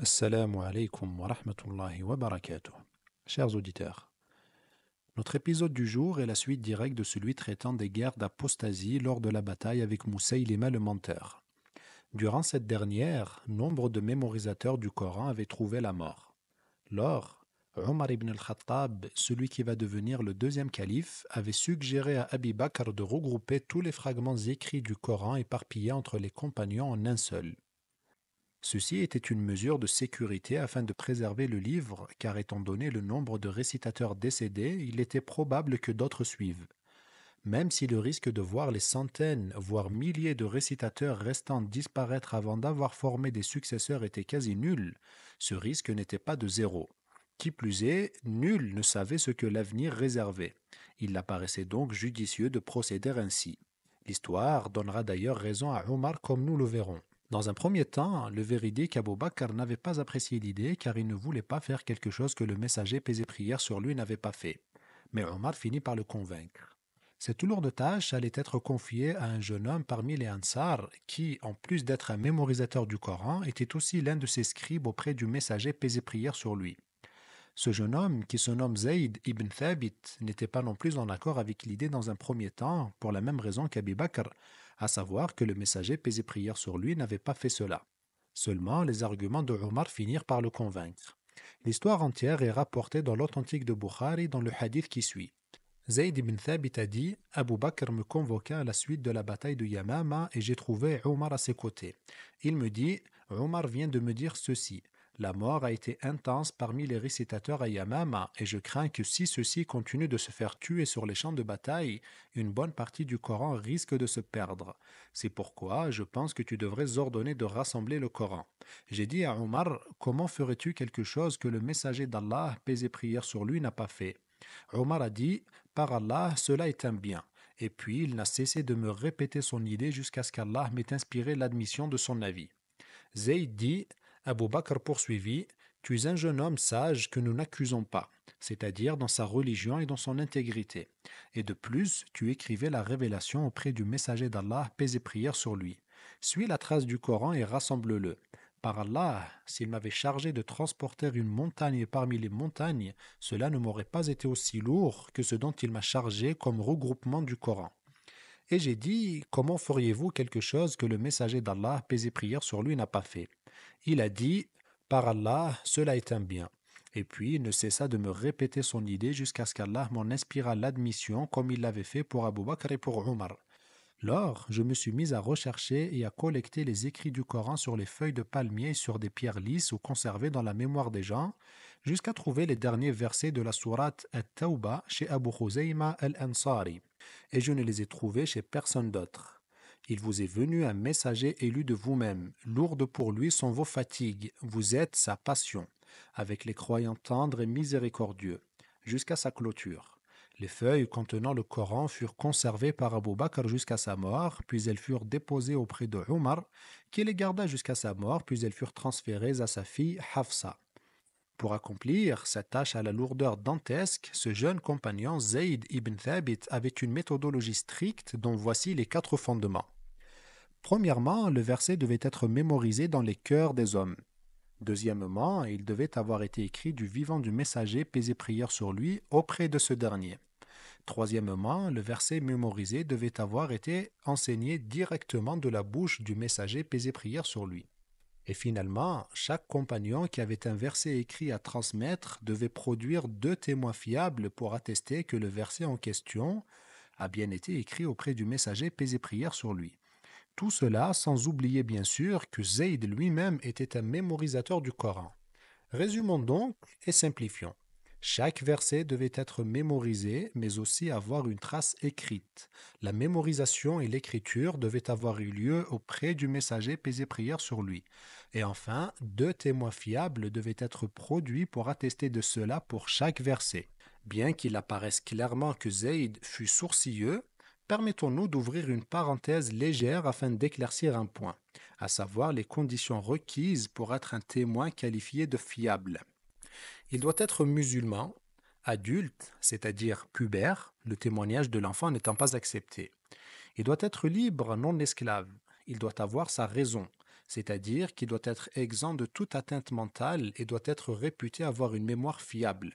Assalamu alaikum wa rahmatullahi wa barakatuh. Chers auditeurs, notre épisode du jour est la suite directe de celui traitant des guerres d'apostasie lors de la bataille avec Moussaïlima le menteur. Durant cette dernière, nombre de mémorisateurs du Coran avaient trouvé la mort. Lors, Omar ibn al-Khattab, celui qui va devenir le deuxième calife, avait suggéré à Abi Bakr de regrouper tous les fragments écrits du Coran éparpillés entre les compagnons en un seul. Ceci était une mesure de sécurité afin de préserver le livre, car étant donné le nombre de récitateurs décédés, il était probable que d'autres suivent. Même si le risque de voir les centaines, voire milliers de récitateurs restants disparaître avant d'avoir formé des successeurs était quasi nul, ce risque n'était pas de zéro. Qui plus est, nul ne savait ce que l'avenir réservait. Il apparaissait donc judicieux de procéder ainsi. L'histoire donnera d'ailleurs raison à Omar comme nous le verrons. Dans un premier temps, le véridique Abu Bakr n'avait pas apprécié l'idée car il ne voulait pas faire quelque chose que le messager paix et prière sur lui n'avait pas fait. Mais Omar finit par le convaincre. Cette lourde tâche allait être confiée à un jeune homme parmi les Ansar qui, en plus d'être un mémorisateur du Coran, était aussi l'un de ses scribes auprès du messager paix et prière sur lui. Ce jeune homme, qui se nomme Zayd ibn Thabit, n'était pas non plus en accord avec l'idée dans un premier temps, pour la même raison qu'Abi Bakr, à savoir que le messager paix et prière sur lui n'avait pas fait cela. Seulement, les arguments de Omar finirent par le convaincre. L'histoire entière est rapportée dans l'authentique de Bukhari dans le hadith qui suit. Zayd ibn Thabit a dit « Abu Bakr me convoqua à la suite de la bataille de Yamama et j'ai trouvé Omar à ses côtés. Il me dit « Omar vient de me dire ceci. La mort a été intense parmi les récitateurs à Yamama et je crains que si ceux-ci continuent de se faire tuer sur les champs de bataille, une bonne partie du Coran risque de se perdre. C'est pourquoi je pense que tu devrais ordonner de rassembler le Coran. » J'ai dit à Omar « Comment ferais-tu quelque chose que le messager d'Allah, paix et prière sur lui, n'a pas fait ?» Omar a dit « Par Allah, cela est un bien. » Et puis il n'a cessé de me répéter son idée jusqu'à ce qu'Allah m'ait inspiré l'admission de son avis. Zayd dit « Abu Bakr poursuivit « Tu es un jeune homme sage que nous n'accusons pas, c'est-à-dire dans sa religion et dans son intégrité. Et de plus, tu écrivais la révélation auprès du messager d'Allah, paix et prière sur lui. Suis la trace du Coran et rassemble-le. Par Allah, s'il m'avait chargé de transporter une montagne parmi les montagnes, cela ne m'aurait pas été aussi lourd que ce dont il m'a chargé comme regroupement du Coran. Et j'ai dit, comment feriez-vous quelque chose que le messager d'Allah, paix et prière sur lui, n'a pas fait? Il a dit, par Allah, cela est un bien. Et puis il ne cessa de me répéter son idée jusqu'à ce qu'Allah m'en inspira l'admission comme il l'avait fait pour Abu Bakr et pour Omar. Lors, je me suis mis à rechercher et à collecter les écrits du Coran sur les feuilles de palmier et sur des pierres lisses ou conservées dans la mémoire des gens, jusqu'à trouver les derniers versets de la sourate At-Tawbah chez Abu Khuzayma al-Ansari, et je ne les ai trouvés chez personne d'autre. Il vous est venu un messager élu de vous-même, lourdes pour lui sont vos fatigues, vous êtes sa passion, avec les croyants tendres et miséricordieux, jusqu'à sa clôture. Les feuilles contenant le Coran furent conservées par Abu Bakr jusqu'à sa mort, puis elles furent déposées auprès de Omar, qui les garda jusqu'à sa mort, puis elles furent transférées à sa fille Hafsa. Pour accomplir cette tâche à la lourdeur dantesque, ce jeune compagnon Zayd ibn Thabit avait une méthodologie stricte dont voici les 4 fondements. Premièrement, le verset devait être mémorisé dans les cœurs des hommes. Deuxièmement, il devait avoir été écrit du vivant du messager, paix et prière sur lui, auprès de ce dernier. Troisièmement, le verset mémorisé devait avoir été enseigné directement de la bouche du messager, paix et prière sur lui. Et finalement, chaque compagnon qui avait un verset écrit à transmettre devait produire 2 témoins fiables pour attester que le verset en question a bien été écrit auprès du messager, paix et prière sur lui. Tout cela sans oublier bien sûr que Zayd lui-même était un mémorisateur du Coran. Résumons donc et simplifions. Chaque verset devait être mémorisé, mais aussi avoir une trace écrite. La mémorisation et l'écriture devaient avoir eu lieu auprès du messager, paix et prière sur lui. Et enfin, 2 témoins fiables devaient être produits pour attester de cela pour chaque verset. Bien qu'il apparaisse clairement que Zayd fut sourcilleux, permettons-nous d'ouvrir une parenthèse légère afin d'éclaircir un point, à savoir les conditions requises pour être un témoin qualifié de fiable. Il doit être musulman, adulte, c'est-à-dire pubère, le témoignage de l'enfant n'étant pas accepté. Il doit être libre, non esclave. Il doit avoir sa raison, c'est-à-dire qu'il doit être exempt de toute atteinte mentale et doit être réputé avoir une mémoire fiable.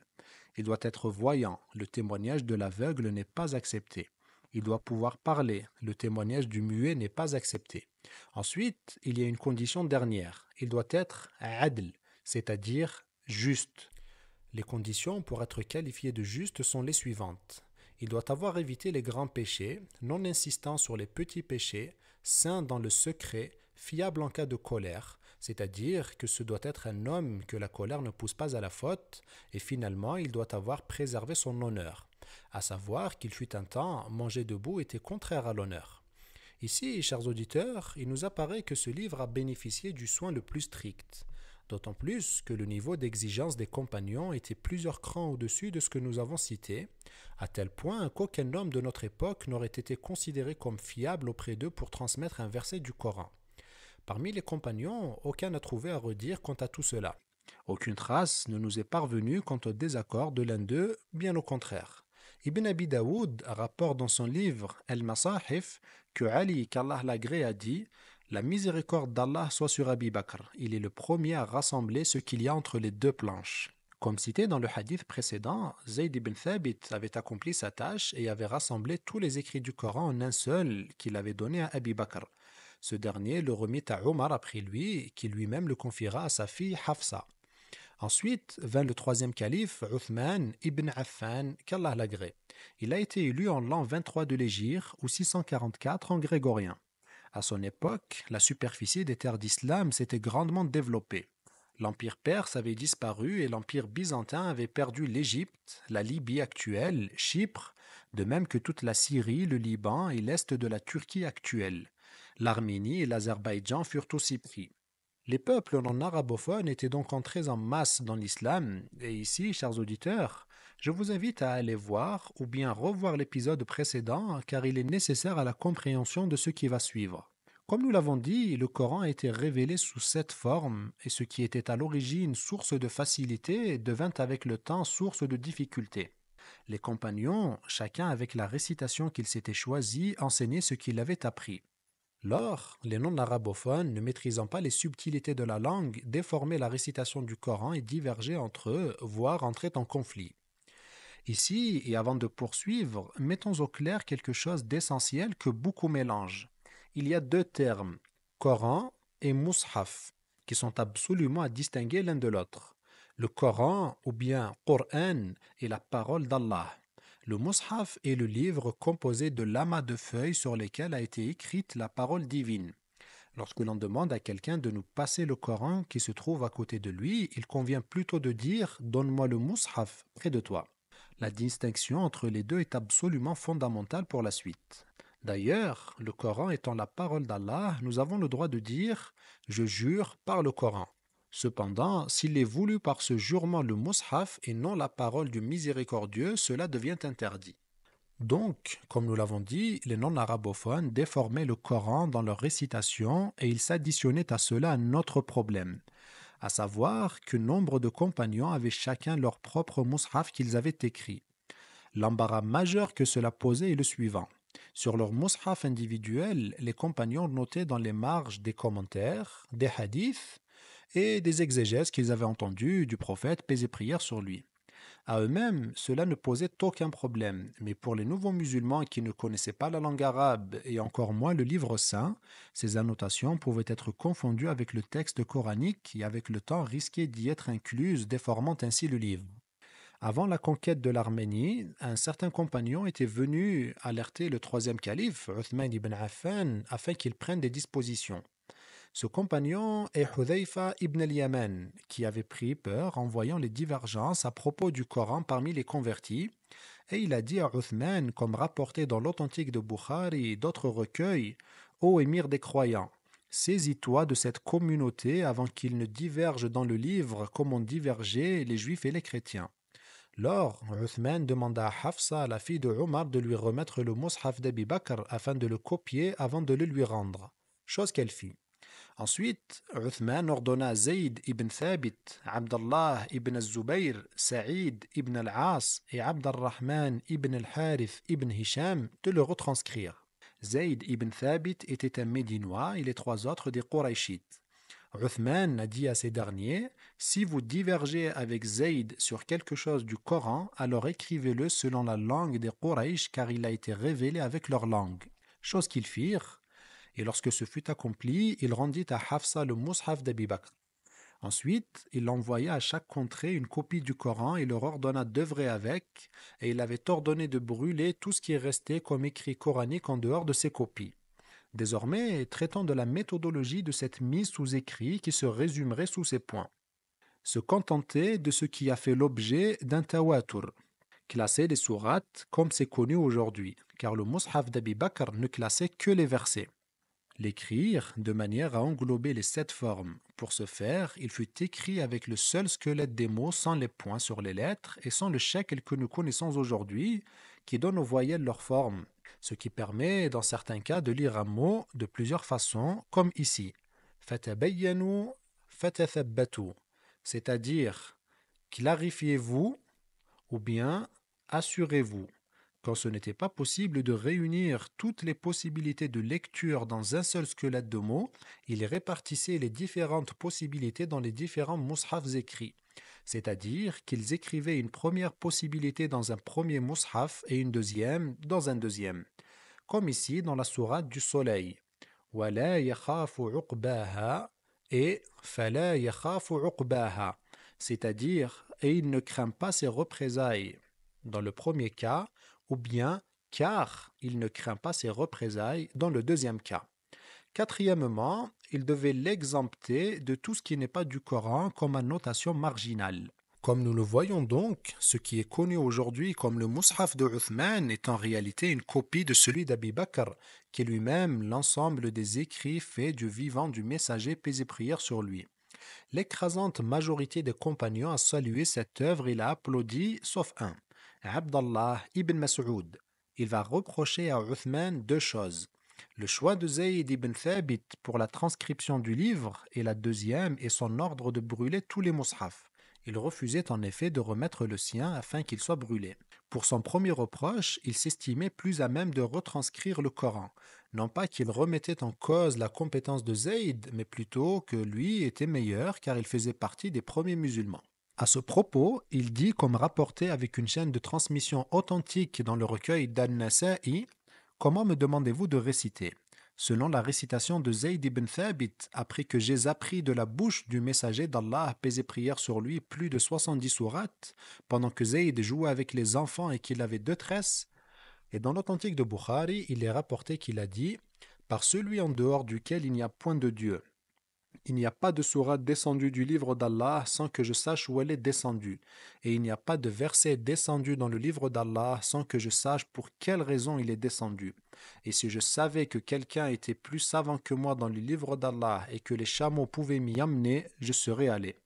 Il doit être voyant, le témoignage de l'aveugle n'est pas accepté. Il doit pouvoir parler, le témoignage du muet n'est pas accepté. Ensuite, il y a une condition dernière, il doit être adl, c'est-à-dire juste. Les conditions pour être qualifié de juste sont les suivantes. Il doit avoir évité les grands péchés, non insistant sur les petits péchés, saint dans le secret, fiable en cas de colère, c'est-à-dire que ce doit être un homme que la colère ne pousse pas à la faute, et finalement il doit avoir préservé son honneur, à savoir qu'il fut un temps, manger debout était contraire à l'honneur. Ici, chers auditeurs, il nous apparaît que ce livre a bénéficié du soin le plus strict, d'autant plus que le niveau d'exigence des compagnons était plusieurs crans au-dessus de ce que nous avons cité, à tel point qu'aucun homme de notre époque n'aurait été considéré comme fiable auprès d'eux pour transmettre un verset du Coran. Parmi les compagnons, aucun n'a trouvé à redire quant à tout cela. Aucune trace ne nous est parvenue quant au désaccord de l'un d'eux, bien au contraire. Ibn Abi Daoud rapporte dans son livre Al-Masahif que Ali, qu'Allah l'agrée, a dit « La miséricorde d'Allah soit sur Abi Bakr. Il est le premier à rassembler ce qu'il y a entre les deux planches. » Comme cité dans le hadith précédent, Zayd ibn Thabit avait accompli sa tâche et avait rassemblé tous les écrits du Coran en un seul qu'il avait donné à Abi Bakr. Ce dernier le remit à Omar après lui, qui lui-même le confiera à sa fille Hafsa. Ensuite vint le troisième calife, Uthman ibn Affan, qu'Allah l'agrée. Il a été élu en l'an 23 de l'Hégire ou 644 en grégorien. À son époque, la superficie des terres d'islam s'était grandement développée. L'empire perse avait disparu et l'empire byzantin avait perdu l'Égypte, la Libye actuelle, Chypre, de même que toute la Syrie, le Liban et l'est de la Turquie actuelle. L'Arménie et l'Azerbaïdjan furent aussi pris. Les peuples non arabophones étaient donc entrés en masse dans l'islam, et ici, chers auditeurs, je vous invite à aller voir ou bien revoir l'épisode précédent car il est nécessaire à la compréhension de ce qui va suivre. Comme nous l'avons dit, le Coran a été révélé sous cette forme, et ce qui était à l'origine source de facilité devint avec le temps source de difficulté. Les compagnons, chacun avec la récitation qu'il s'était choisie, enseignaient ce qu'il avait appris. Lors, les non-arabophones, ne maîtrisant pas les subtilités de la langue, déformaient la récitation du Coran et divergeaient entre eux, voire entraient en conflit. Ici, et avant de poursuivre, mettons au clair quelque chose d'essentiel que beaucoup mélangent. Il y a deux termes, Coran et Mushaf, qui sont absolument à distinguer l'un de l'autre. Le Coran, ou bien Qur'an, est la parole d'Allah. Le Mushaf est le livre composé de l'amas de feuilles sur lesquelles a été écrite la parole divine. Lorsque l'on demande à quelqu'un de nous passer le Coran qui se trouve à côté de lui, il convient plutôt de dire « Donne-moi le Mushaf près de toi ». La distinction entre les deux est absolument fondamentale pour la suite. D'ailleurs, le Coran étant la parole d'Allah, nous avons le droit de dire « Je jure par le Coran ». Cependant, s'il est voulu par ce jurement le mushaf et non la parole du miséricordieux, cela devient interdit. Donc, comme nous l'avons dit, les non-arabophones déformaient le Coran dans leur récitation et ils s'additionnaient à cela un autre problème, à savoir que nombre de compagnons avaient chacun leur propre mushaf qu'ils avaient écrit. L'embarras majeur que cela posait est le suivant. Sur leur mushaf individuel, les compagnons notaient dans les marges des commentaires, des hadiths et des exégèses qu'ils avaient entendus du prophète, paix et prière sur lui. À eux-mêmes, cela ne posait aucun problème, mais pour les nouveaux musulmans qui ne connaissaient pas la langue arabe et encore moins le livre saint, ces annotations pouvaient être confondues avec le texte coranique qui, avec le temps, risquait d'y être incluse, déformant ainsi le livre. Avant la conquête de l'Arménie, un certain compagnon était venu alerter le troisième calife, Uthman ibn Affan, afin qu'il prenne des dispositions. Ce compagnon est Hudhayfa ibn al-Yaman, qui avait pris peur en voyant les divergences à propos du Coran parmi les convertis, et il a dit à Uthman, comme rapporté dans l'authentique de Bukhari et d'autres recueils, « Ô émir des croyants, saisis-toi de cette communauté avant qu'ils ne divergent dans le livre comme ont divergé les juifs et les chrétiens. » Lors, Uthman demanda à Hafsa, la fille de Omar, de lui remettre le mushaf d'Abi Bakr afin de le copier avant de le lui rendre, chose qu'elle fit. Ensuite, Uthman ordonna à Zayd ibn Thabit, Abdallah ibn al-Zubayr, Saïd ibn al-As et Abd al-Rahman ibn al-Harith ibn Hisham de le retranscrire. Zayd ibn Thabit était un Médinois et les trois autres des Qurayshites. Uthman a dit à ces derniers, si vous divergez avec Zayd sur quelque chose du Coran, alors écrivez-le selon la langue des Quraysh car il a été révélé avec leur langue. Chose qu'ils firent, et lorsque ce fut accompli, il rendit à Hafsa le Mus'haf d'Abi Bakr. Ensuite, il envoya à chaque contrée une copie du Coran et leur ordonna d'œuvrer avec, et il avait ordonné de brûler tout ce qui est resté comme écrit coranique en dehors de ces copies. Désormais, traitons de la méthodologie de cette mise sous écrit qui se résumerait sous ces points. Se contenter de ce qui a fait l'objet d'un tawatur, classer les sourates comme c'est connu aujourd'hui, car le Mus'haf d'Abi Bakr ne classait que les versets. L'écrire de manière à englober les 7 formes. Pour ce faire, il fut écrit avec le seul squelette des mots sans les points sur les lettres et sans le shekel que nous connaissons aujourd'hui, qui donne aux voyelles leur forme, ce qui permet dans certains cas de lire un mot de plusieurs façons, comme ici. Fatabayyanu, fatathabbatu, c'est-à-dire clarifiez-vous ou bien assurez-vous. Quand ce n'était pas possible de réunir toutes les possibilités de lecture dans un seul squelette de mots, il répartissait les différentes possibilités dans les différents mushafs écrits. C'est-à-dire qu'ils écrivaient une première possibilité dans un premier mushaf et une deuxième dans un deuxième. Comme ici dans la sourate du soleil. وَلَا يَخَافُ عُقْبَاهَا et فَلَا يَخَافُ عُقْبَاهَا, c'est-à-dire et il ne craint pas ses représailles. Dans le premier cas, ou bien car il ne craint pas ses représailles dans le deuxième cas. Quatrièmement, il devait l'exempter de tout ce qui n'est pas du Coran comme annotation marginale. Comme nous le voyons donc, ce qui est connu aujourd'hui comme le Mus'haf de Uthman est en réalité une copie de celui d'Abi Bakr, qui est lui-même l'ensemble des écrits faits du vivant du messager paix et prière sur lui. L'écrasante majorité des compagnons a salué cette œuvre et l'a applaudi, sauf un. Abdallah ibn Mas'ud. Il va reprocher à Uthman 2 choses. Le choix de Zayd ibn Thabit pour la transcription du livre et la deuxième est son ordre de brûler tous les mushafs. Il refusait en effet de remettre le sien afin qu'il soit brûlé. Pour son premier reproche, il s'estimait plus à même de retranscrire le Coran. Non pas qu'il remettait en cause la compétence de Zayd, mais plutôt que lui était meilleur car il faisait partie des premiers musulmans. À ce propos, il dit, comme rapporté avec une chaîne de transmission authentique dans le recueil d'An-Nasa'i, « Comment me demandez-vous de réciter ?» Selon la récitation de Zayd ibn Thabit, après que j'ai appris de la bouche du messager d'Allah, paix et prière sur lui, plus de 70 sourates, pendant que Zayd jouait avec les enfants et qu'il avait 2 tresses, et dans l'authentique de Bukhari, il est rapporté qu'il a dit « Par celui en dehors duquel il n'y a point de Dieu. Il n'y a pas de sourate descendue du livre d'Allah sans que je sache où elle est descendue. Et il n'y a pas de verset descendu dans le livre d'Allah sans que je sache pour quelle raison il est descendu. Et si je savais que quelqu'un était plus savant que moi dans le livre d'Allah et que les chameaux pouvaient m'y amener, je serais allé. »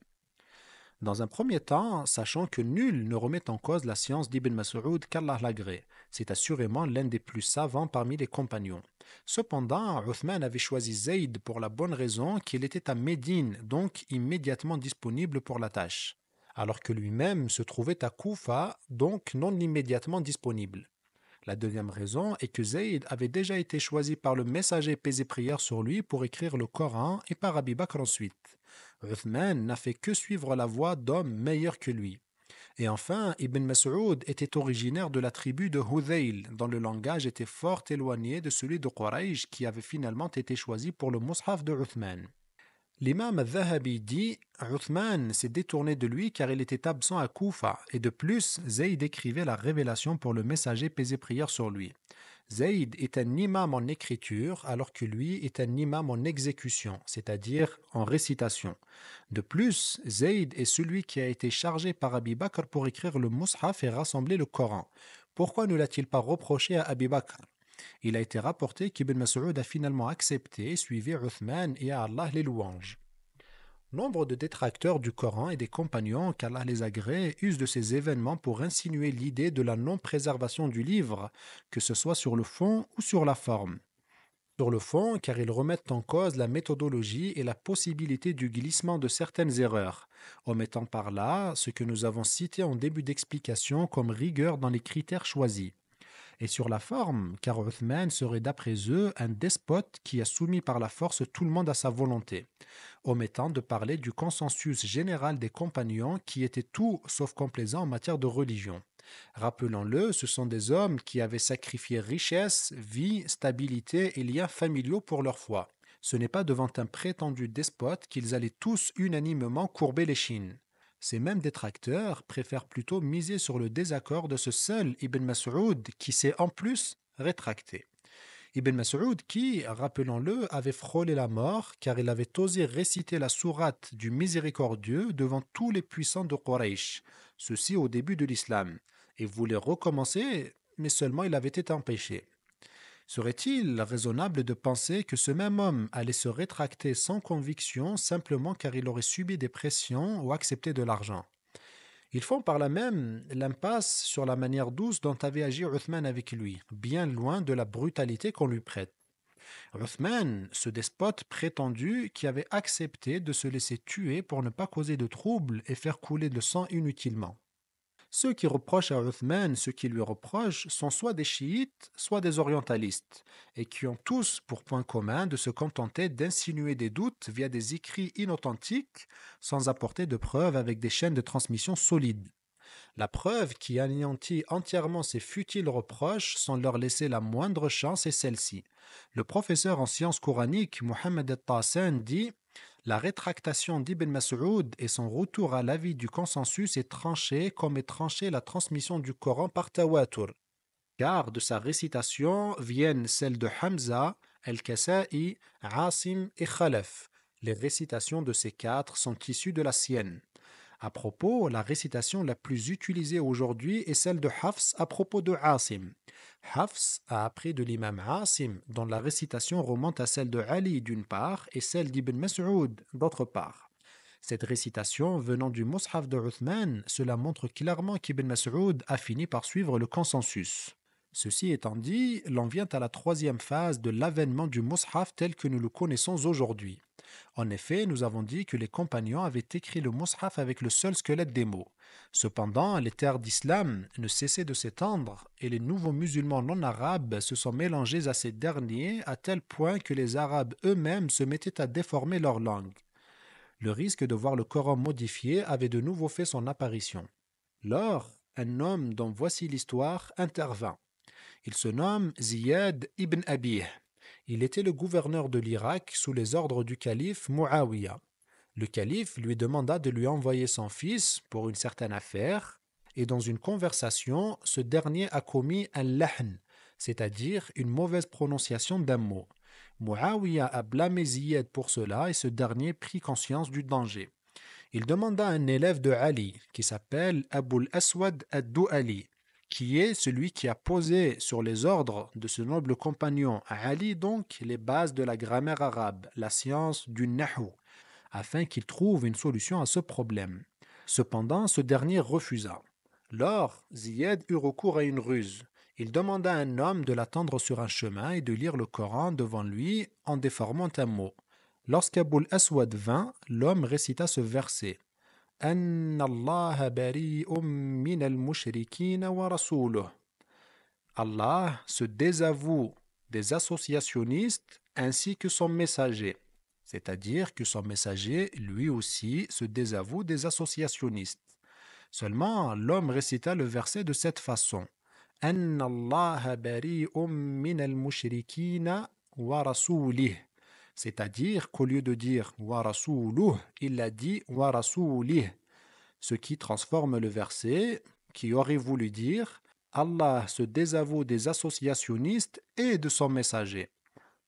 Dans un premier temps, sachant que nul ne remet en cause la science d'Ibn Mas'ud qu'Allah l'agrée, c'est assurément l'un des plus savants parmi les compagnons. Cependant, Uthman avait choisi Zayd pour la bonne raison qu'il était à Médine, donc immédiatement disponible pour la tâche, alors que lui-même se trouvait à Koufa, donc non immédiatement disponible. La deuxième raison est que Zayd avait déjà été choisi par le messager paix et prière sur lui pour écrire le Coran et par Abi Bakr ensuite. Uthman n'a fait que suivre la voie d'hommes meilleurs que lui. Et enfin, Ibn Mas'ud était originaire de la tribu de Hudayl, dont le langage était fort éloigné de celui de Quraysh qui avait finalement été choisi pour le Mus'haf de Uthman. L'imam al-Dhahabi dit « Uthman s'est détourné de lui car il était absent à Koufa, et de plus, Zayd écrivait la révélation pour le messager paix et prière sur lui. Zayd est un imam en écriture alors que lui est un imam en exécution, c'est-à-dire en récitation. De plus, Zayd est celui qui a été chargé par Abi Bakr pour écrire le Mus'haf et rassembler le Coran. Pourquoi ne l'a-t-il pas reproché à Abi Bakr ? Il a été rapporté qu'Ibn Mas'ud a finalement accepté et suivi Uthman et à Allah les louanges. Nombre de détracteurs du Coran et des compagnons qu'Allah les agrée usent de ces événements pour insinuer l'idée de la non-préservation du livre, que ce soit sur le fond ou sur la forme. Sur le fond, car ils remettent en cause la méthodologie et la possibilité du glissement de certaines erreurs, omettant par là ce que nous avons cité en début d'explication comme rigueur dans les critères choisis. Et sur la forme, car Uthman serait d'après eux un despote qui a soumis par la force tout le monde à sa volonté, omettant de parler du consensus général des compagnons qui était tout sauf complaisant en matière de religion. Rappelons-le, ce sont des hommes qui avaient sacrifié richesse, vie, stabilité et liens familiaux pour leur foi. Ce n'est pas devant un prétendu despote qu'ils allaient tous unanimement courber l'échine. Ces mêmes détracteurs préfèrent plutôt miser sur le désaccord de ce seul Ibn Mas'ud qui s'est en plus rétracté. Ibn Mas'ud qui, rappelons-le, avait frôlé la mort car il avait osé réciter la sourate du miséricordieux devant tous les puissants de Quraysh, ceci au début de l'islam, et voulait recommencer, mais seulement il avait été empêché. Serait-il raisonnable de penser que ce même homme allait se rétracter sans conviction simplement car il aurait subi des pressions ou accepté de l'argent? Ils font par là même l'impasse sur la manière douce dont avait agi Uthman avec lui, bien loin de la brutalité qu'on lui prête. Uthman, ce despote prétendu qui avait accepté de se laisser tuer pour ne pas causer de troubles et faire couler de sang inutilement. Ceux qui reprochent à Uthman ce qu'ils lui reprochent sont soit des chiites, soit des orientalistes, et qui ont tous pour point commun de se contenter d'insinuer des doutes via des écrits inauthentiques sans apporter de preuves avec des chaînes de transmission solides. La preuve qui anéantit entièrement ces futiles reproches sans leur laisser la moindre chance est celle-ci. Le professeur en sciences coraniques Mohammed al-Tassan dit: la rétractation d'Ibn Mas'ud et son retour à l'avis du consensus est tranché comme est tranchée la transmission du Coran par Tawatur, car de sa récitation viennent celles de Hamza, Al-Kasa'i, Asim et Khalaf. Les récitations de ces quatre sont issues de la sienne. À propos, la récitation la plus utilisée aujourd'hui est celle de Hafs à propos de Asim. Hafs a appris de l'imam Asim, dont la récitation remonte à celle de Ali d'une part et celle d'Ibn Mas'ud d'autre part. Cette récitation venant du Mus'haf de Uthman, cela montre clairement qu'Ibn Mas'ud a fini par suivre le consensus. Ceci étant dit, l'on vient à la troisième phase de l'avènement du Mus'haf tel que nous le connaissons aujourd'hui. En effet, nous avons dit que les compagnons avaient écrit le Mus'haf avec le seul squelette des mots. Cependant, les terres d'islam ne cessaient de s'étendre et les nouveaux musulmans non arabes se sont mélangés à ces derniers à tel point que les Arabes eux-mêmes se mettaient à déformer leur langue. Le risque de voir le Coran modifié avait de nouveau fait son apparition. Lors, un homme dont voici l'histoire intervint. Il se nomme Ziyad ibn Abih. Il était le gouverneur de l'Irak sous les ordres du calife Muawiyah. Le calife lui demanda de lui envoyer son fils pour une certaine affaire, et dans une conversation, ce dernier a commis un lahn, c'est-à-dire une mauvaise prononciation d'un mot. Muawiyah a blâmé Ziyad pour cela et ce dernier prit conscience du danger. Il demanda à un élève de Ali, qui s'appelle Abul Aswad ad-Du'ali, qui est celui qui a posé sur les ordres de ce noble compagnon à Ali donc les bases de la grammaire arabe, la science du nahu, afin qu'il trouve une solution à ce problème. Cependant, ce dernier refusa. Lors, Ziyad eut recours à une ruse. Il demanda à un homme de l'attendre sur un chemin et de lire le Coran devant lui en déformant un mot. Lorsqu'Abul Aswad vint, l'homme récita ce verset. أن الله بريء من المشركين ورسوله. Allah se désavoue des associationnistes ainsi que son messager. C'est-à-dire que son messager, lui aussi, se désavoue des associationnistes. Seulement, l'homme récita le verset de cette façon. أن الله بريء من المشركين ورسوله. C'est-à-dire qu'au lieu de dire wa rasuluh, il a dit wa rasulih, ce qui transforme le verset qui aurait voulu dire Allah se désavoue des associationnistes et de son messager.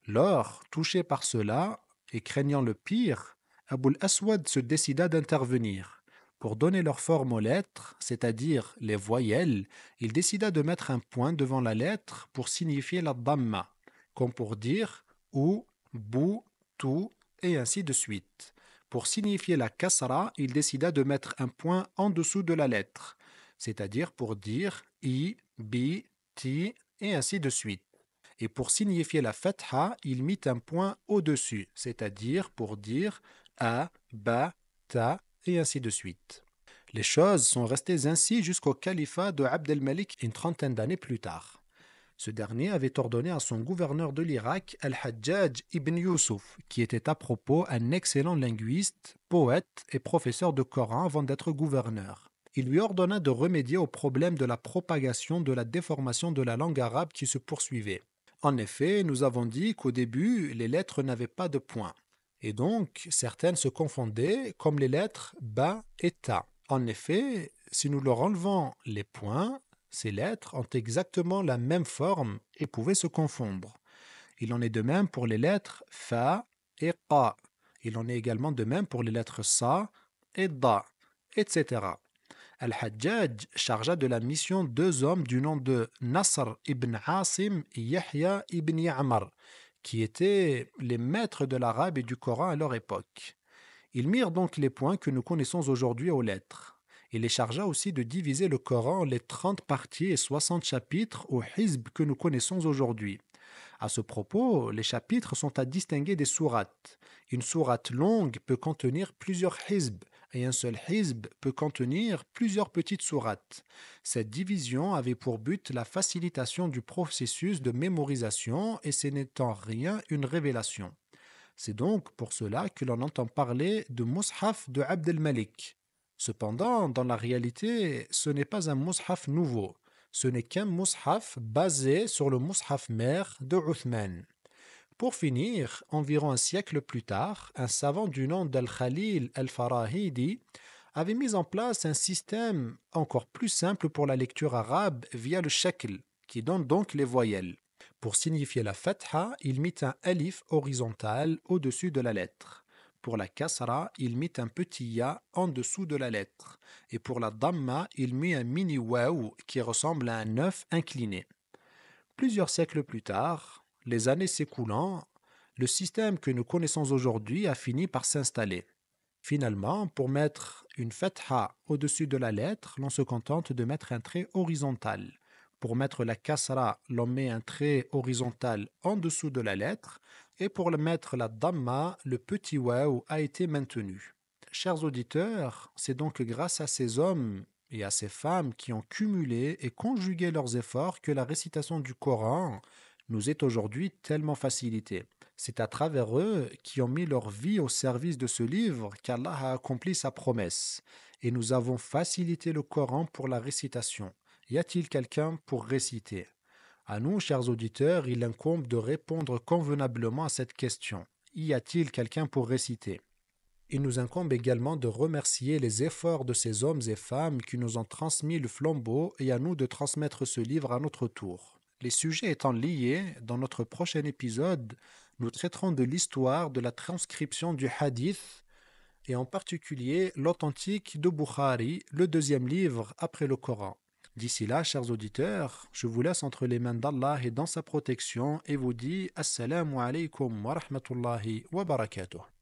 Lors, touché par cela et craignant le pire, Abul Aswad se décida d'intervenir. Pour donner leur forme aux lettres, c'est-à-dire les voyelles, il décida de mettre un point devant la lettre pour signifier la dhamma, comme pour dire ou, bou, tout, et ainsi de suite. Pour signifier la kasra, il décida de mettre un point en dessous de la lettre, c'est-à-dire pour dire i, bi, ti, et ainsi de suite. Et pour signifier la fatha, il mit un point au-dessus, c'est-à-dire pour dire a, ba, ta, et ainsi de suite. Les choses sont restées ainsi jusqu'au califat de Abd el-Malik une trentaine d'années plus tard. Ce dernier avait ordonné à son gouverneur de l'Irak, Al-Hajjaj ibn Yusuf, qui était à propos un excellent linguiste, poète et professeur de Coran avant d'être gouverneur. Il lui ordonna de remédier au problème de la propagation de la déformation de la langue arabe qui se poursuivait. En effet, nous avons dit qu'au début, les lettres n'avaient pas de point. Et donc, certaines se confondaient comme les lettres ba et ta. En effet, si nous leur enlevons les points, ces lettres ont exactement la même forme et pouvaient se confondre. Il en est de même pour les lettres fa et qa. Il en est également de même pour les lettres sa et da, etc. Al-Hajjaj chargea de la mission deux hommes du nom de Nasr ibn Asim et Yahya ibn Ya'mar, qui étaient les maîtres de l'arabe et du Coran à leur époque. Ils mirent donc les points que nous connaissons aujourd'hui aux lettres. Il les chargea aussi de diviser le Coran en les 30 parties et 60 chapitres aux hizb que nous connaissons aujourd'hui. À ce propos, les chapitres sont à distinguer des sourates. Une sourate longue peut contenir plusieurs hizb et un seul hizb peut contenir plusieurs petites sourates. Cette division avait pour but la facilitation du processus de mémorisation et ce n'est en rien une révélation. C'est donc pour cela que l'on entend parler de Mus'haf de Abd el-Malik. Cependant, dans la réalité, ce n'est pas un Mus'haf nouveau. Ce n'est qu'un Mus'haf basé sur le Mus'haf mère de Uthman. Pour finir, environ un siècle plus tard, un savant du nom d'Al-Khalil al-Farahidi avait mis en place un système encore plus simple pour la lecture arabe via le shakl, qui donne donc les voyelles. Pour signifier la fatha, il mit un alif horizontal au-dessus de la lettre. Pour la kasra, il mit un petit ya en dessous de la lettre. Et pour la damma, il mit un mini waw qui ressemble à un œuf incliné. Plusieurs siècles plus tard, les années s'écoulant, le système que nous connaissons aujourd'hui a fini par s'installer. Finalement, pour mettre une fatha au-dessus de la lettre, l'on se contente de mettre un trait horizontal. Pour mettre la kasra, l'on met un trait horizontal en dessous de la lettre. Et pour mettre la damma, le petit waw a été maintenu. Chers auditeurs, c'est donc grâce à ces hommes et à ces femmes qui ont cumulé et conjugué leurs efforts que la récitation du Coran nous est aujourd'hui tellement facilitée. C'est à travers eux qui ont mis leur vie au service de ce livre qu'Allah a accompli sa promesse. Et nous avons facilité le Coran pour la récitation. Y a-t-il quelqu'un pour réciter? À nous, chers auditeurs, il incombe de répondre convenablement à cette question. Y a-t-il quelqu'un pour réciter? Il nous incombe également de remercier les efforts de ces hommes et femmes qui nous ont transmis le flambeau et à nous de transmettre ce livre à notre tour. Les sujets étant liés, dans notre prochain épisode, nous traiterons de l'histoire de la transcription du hadith et en particulier l'authentique de Bukhari, le deuxième livre après le Coran. D'ici là, chers auditeurs, je vous laisse entre les mains d'Allah et dans sa protection et vous dis Assalamu alaikum wa rahmatullahi wa barakatuh.